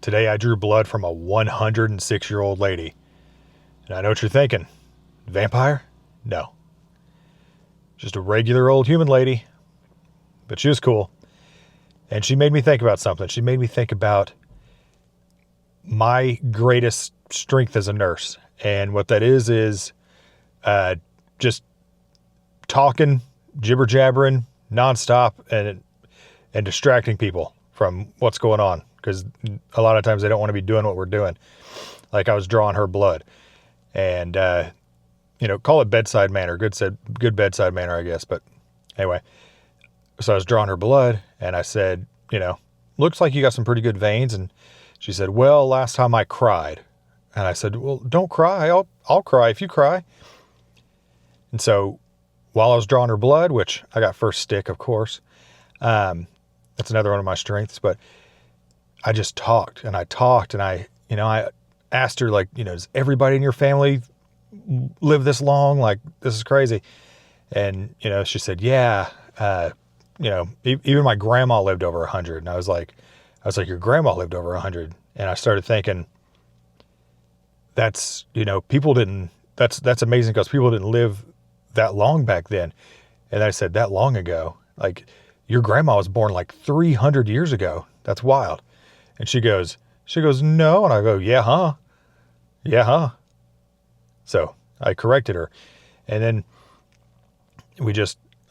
Today I drew blood from a 106-year-old lady. And I know what you're thinking. Vampire? No. Just a regular old human lady. But she was cool. And she made me think about something. She made me think about my greatest strength as a nurse. And what that is just talking, jibber jabbering, nonstop, and distracting people from what's going on. Because a lot of times they don't want to be doing what we're doing. Like I was drawing her blood. And, call it bedside manner. Good bedside manner, I guess. But anyway, so I was drawing her blood and I said, looks like you got some pretty good veins. And she said, well, last time I cried. And I said, well, don't cry. I'll cry if you cry. And so while I was drawing her blood, which I got first stick, of course, that's another one of my strengths, but I just talked and I I asked her, like, does everybody in your family live this long? Like, this is crazy. And, she said, yeah, even my grandma lived over 100. And I was like, your grandma lived over 100. And I started thinking that's amazing because people didn't live that long back then. And I said, that long ago, like your grandma was born like 300 years ago. That's wild. And she goes, no. And I go, yeah, huh? Yeah, huh? So I corrected her. And then I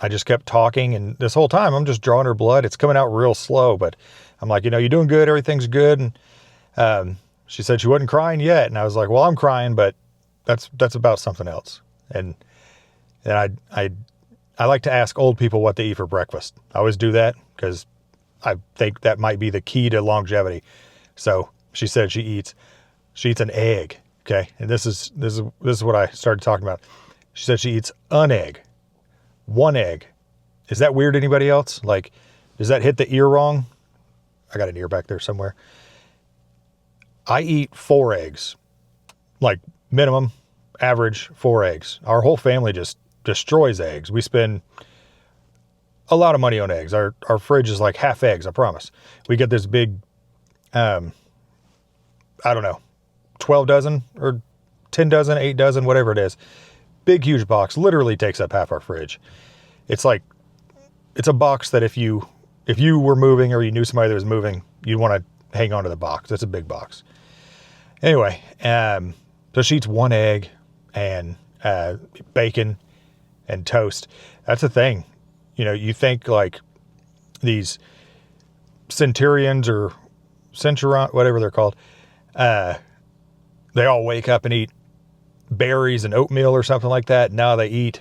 just kept talking. And this whole time I'm just drawing her blood. It's coming out real slow, but I'm like, you're doing good. Everything's good. And, she said she wasn't crying yet. And I was like, well, I'm crying, but that's about something else. And I like to ask old people what they eat for breakfast. I always do that because I think that might be the key to longevity. So she said she eats an egg. Okay. And this is what I started talking about. She said she eats an egg, one egg. Is that weird to anybody else? Like, does that hit the ear wrong? I got an ear back there somewhere. I eat 4 eggs, like minimum, average 4 eggs. Our whole family just destroys eggs. We spend a lot of money on eggs. Our fridge is like half eggs, I promise. We get this big, 12 dozen or 10 dozen, 8 dozen, whatever it is. Big, huge box, literally takes up half our fridge. It's a box that if you were moving or you knew somebody that was moving, you'd want to hang on to the box. It's a big box. Anyway, so she eats 1 egg and bacon and toast. That's the thing. You think like these centurions or centurion, whatever they're called, they all wake up and eat berries and oatmeal or something like that. Now they eat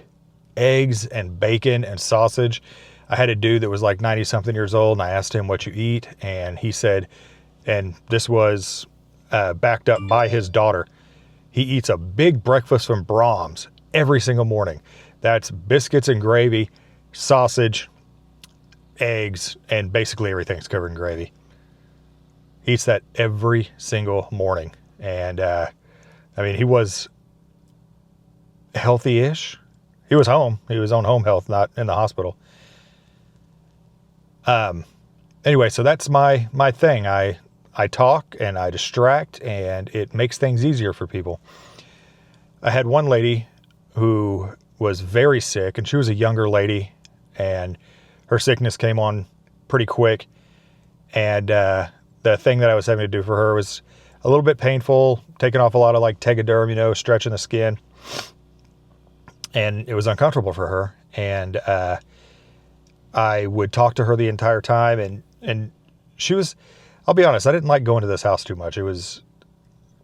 eggs and bacon and sausage. I had a dude that was like 90 something years old and I asked him what you eat. And he said, and this was backed up by his daughter, he eats a big breakfast from Brahms every single morning. That's biscuits and gravy, sausage, eggs, and basically everything's covered in gravy. He eats that every single morning. And, he was healthy-ish. He was home. He was on home health, not in the hospital. Anyway, so that's my thing. I talk and I distract and it makes things easier for people. I had one lady who was very sick and she was a younger lady and her sickness came on pretty quick. And, the thing that I was having to do for her was a little bit painful, taking off a lot of like Tegaderm, stretching the skin. And it was uncomfortable for her. And, I would talk to her the entire time and she was, I'll be honest, I didn't like going to this house too much. It was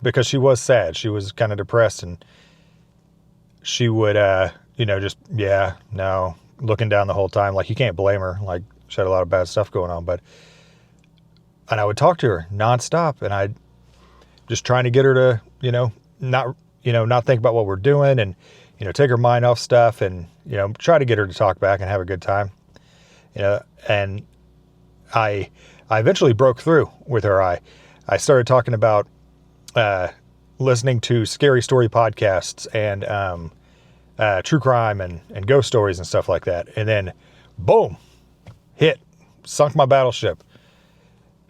because she was sad. She was kind of depressed and she would, looking down the whole time. Like you can't blame her. Like she had a lot of bad stuff going on, and I would talk to her nonstop and I'd just trying to get her to, not think about what we're doing and, take her mind off stuff and, try to get her to talk back and have a good time. And I eventually broke through with her. I started talking about listening to scary story podcasts and true crime and ghost stories and stuff like that. And then, boom, sunk my battleship.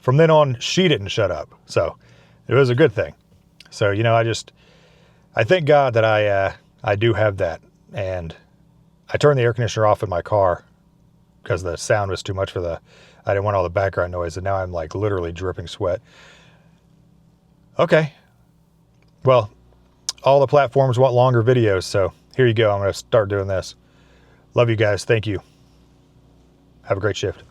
from then on, she didn't shut up. So it was a good thing. So, you know, I thank God that I do have that. And I turned the air conditioner off in my car because the sound was too much I didn't want all the background noise. And now I'm like literally dripping sweat. Okay. Well, all the platforms want longer videos. So here you go. I'm going to start doing this. Love you guys. Thank you. Have a great shift.